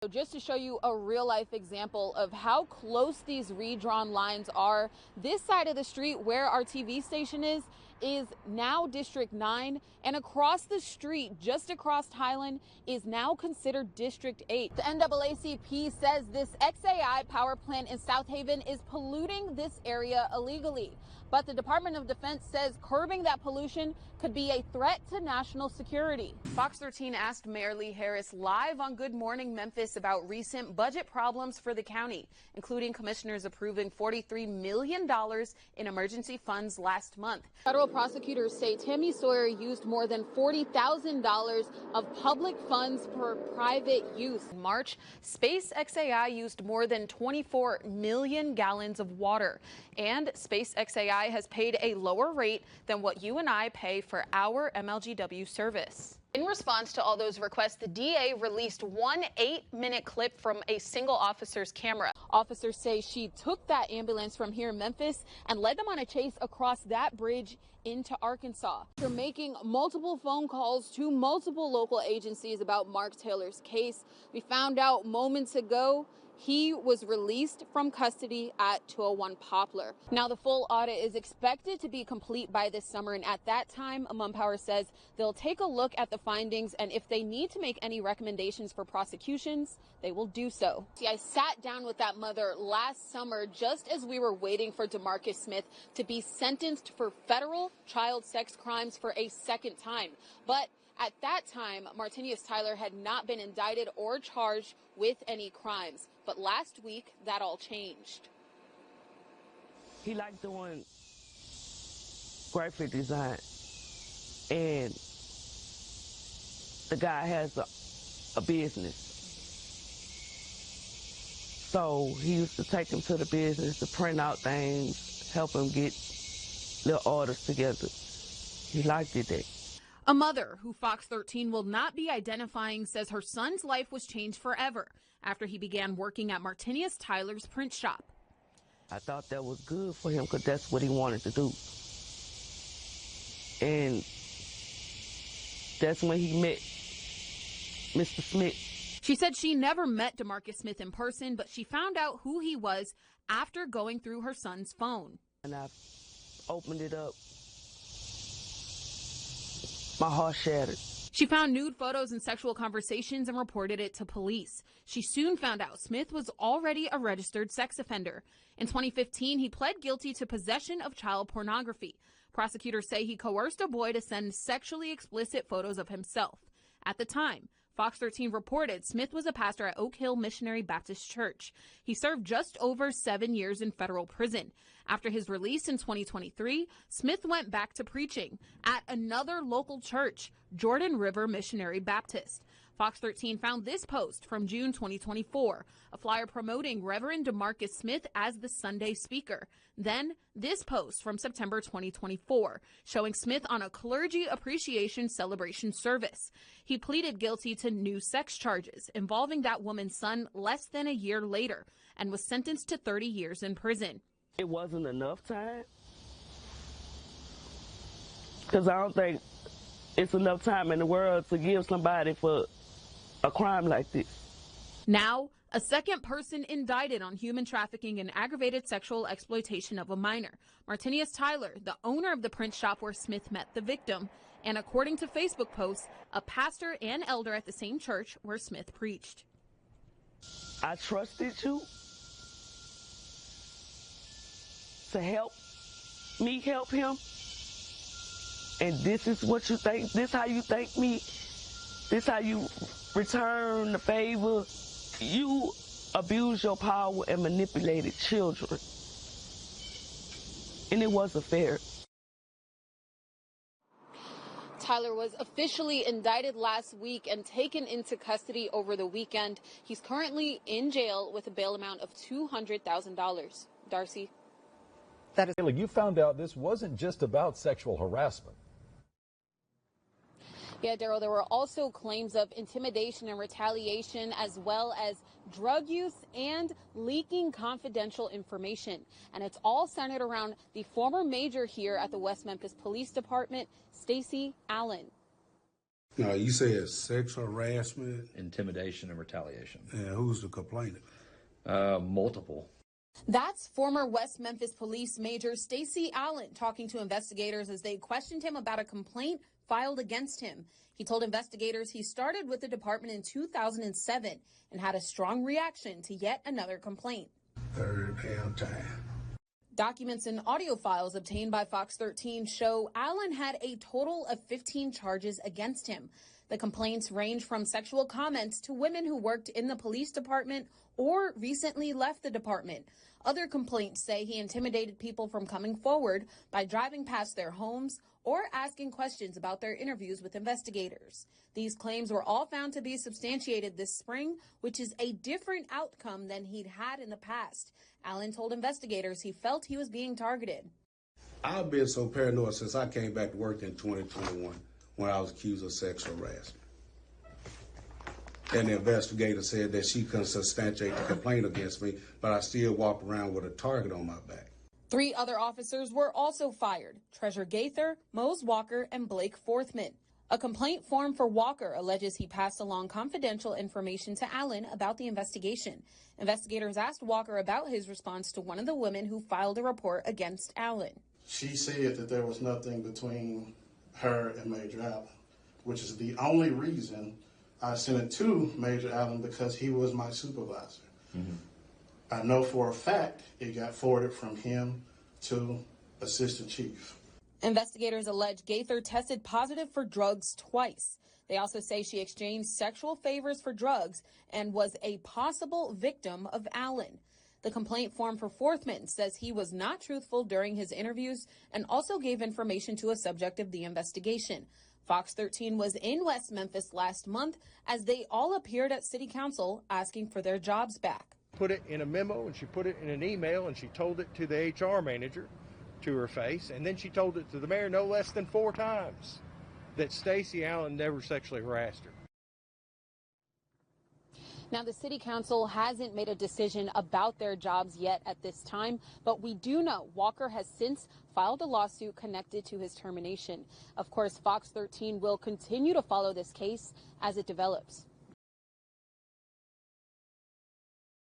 So just to show you a real-life example of how close these redrawn lines are, this side of the street where our TV station is now District 9, and across the street, just across Highland, is now considered District 8. The NAACP says this XAI power plant in South Haven is polluting this area illegally. But the Department of Defense says curbing that pollution could be a threat to national security. Fox 13 asked Mayor Lee Harris live on Good Morning Memphis about recent budget problems for the county, including commissioners approving $43 million in emergency funds last month. Federal prosecutors say Tammy Sawyer used more than $40,000 of public funds for private use. In March, Space XAI used more than 24 million gallons of water, and Space XAI has paid a lower rate than what you and I pay for our MLGW service. In response to all those requests, the DA released one 8-minute clip from a single officer's camera. Officers say she took that ambulance from here in Memphis and led them on a chase across that bridge into Arkansas. After making multiple phone calls to multiple local agencies about Mark Taylor's case, we found out moments ago he was released from custody at 201 Poplar. Now, the full audit is expected to be complete by this summer, and at that time, Mumpower says they'll take a look at the findings, and if they need to make any recommendations for prosecutions, they will do so. See, I sat down with that mother last summer just as we were waiting for DeMarcus Smith to be sentenced for federal child sex crimes for a second time. But at that time, Martinius Tyler had not been indicted or charged with any crimes. But last week, that all changed. He liked doing graphic design, and the guy has a business. So he used to take him to the business to print out things, help him get little orders together. He liked it there. A mother who Fox 13 will not be identifying says her son's life was changed forever after he began working at Martinius Tyler's print shop. I thought that was good for him because that's what he wanted to do. And that's when he met Mr. Smith. She said she never met DeMarcus Smith in person, but she found out who he was after going through her son's phone. And I opened it up. My heart shattered. She found nude photos and sexual conversations and reported it to police. She soon found out Smith was already a registered sex offender. In 2015, he pled guilty to possession of child pornography. Prosecutors say he coerced a boy to send sexually explicit photos of himself. At the time, Fox 13 reported Smith was a pastor at Oak Hill Missionary Baptist Church. He served just over 7 years in federal prison. After his release in 2023, Smith went back to preaching at another local church, Jordan River Missionary Baptist. Fox 13 found this post from June 2024, a flyer promoting Reverend DeMarcus Smith as the Sunday speaker. Then this post from September 2024, showing Smith on a clergy appreciation celebration service. He pleaded guilty to new sex charges involving that woman's son less than a year later and was sentenced to 30 years in prison. It wasn't enough time, because I don't think it's enough time in the world to give somebody for a crime like this. Now, a second person indicted on human trafficking and aggravated sexual exploitation of a minor. Martinius Tyler, the owner of the print shop where Smith met the victim, and according to Facebook posts, a pastor and elder at the same church where Smith preached. I trusted you to help me help him, and this is what you think, this how you thank me, this how you return the favor. You abused your power and manipulated children, and it wasn't fair. Tyler was officially indicted last week and taken into custody over the weekend. He's currently in jail with a bail amount of $200,000. Darcy. Kayla, you found out this wasn't just about sexual harassment. Yeah, Daryl, there were also claims of intimidation and retaliation, as well as drug use and leaking confidential information. And it's all centered around the former major here at the West Memphis Police Department, Stacey Allen. No, you said sexual harassment, intimidation, and retaliation. and who's the complainant? Multiple. That's former West Memphis Police Major Stacey Allen talking to investigators as they questioned him about a complaint filed against him. He told investigators he started with the department in 2007 and had a strong reaction to yet another complaint. Third damn time. Documents and audio files obtained by Fox 13 show Allen had a total of 15 charges against him. The complaints range from sexual comments to women who worked in the police department or recently left the department. Other complaints say he intimidated people from coming forward by driving past their homes or asking questions about their interviews with investigators. These claims were all found to be substantiated this spring, which is a different outcome than he'd had in the past. Allen told investigators he felt he was being targeted. I've been so paranoid since I came back to work in 2021 when I was accused of sexual harassment. And the investigator said that she couldn't substantiate the complaint against me, but I still walk around with a target on my back. 3 other officers were also fired: Treasure Gaither, Mose Walker, and Blake Forthman. A complaint form for Walker alleges he passed along confidential information to Allen about the investigation. Investigators asked Walker about his response to one of the women who filed a report against Allen. She said that there was nothing between her and Major Allen, which is the only reason I sent it to Major Allen, because he was my supervisor. Mm-hmm. I know for a fact it got forwarded from him to Assistant Chief. Investigators allege Gaither tested positive for drugs twice. They also say she exchanged sexual favors for drugs and was a possible victim of Allen. The complaint form for Forthman says he was not truthful during his interviews and also gave information to a subject of the investigation. Fox 13 was in West Memphis last month as they all appeared at City Council asking for their jobs back. Put it in a memo and she put it in an email and she told it to the HR manager to her face, and then she told it to the mayor no less than 4 times that Stacey Allen never sexually harassed her. Now, the City Council hasn't made a decision about their jobs yet at this time, but we do know Walker has since filed a lawsuit connected to his termination. Of course, Fox 13 will continue to follow this case as it develops.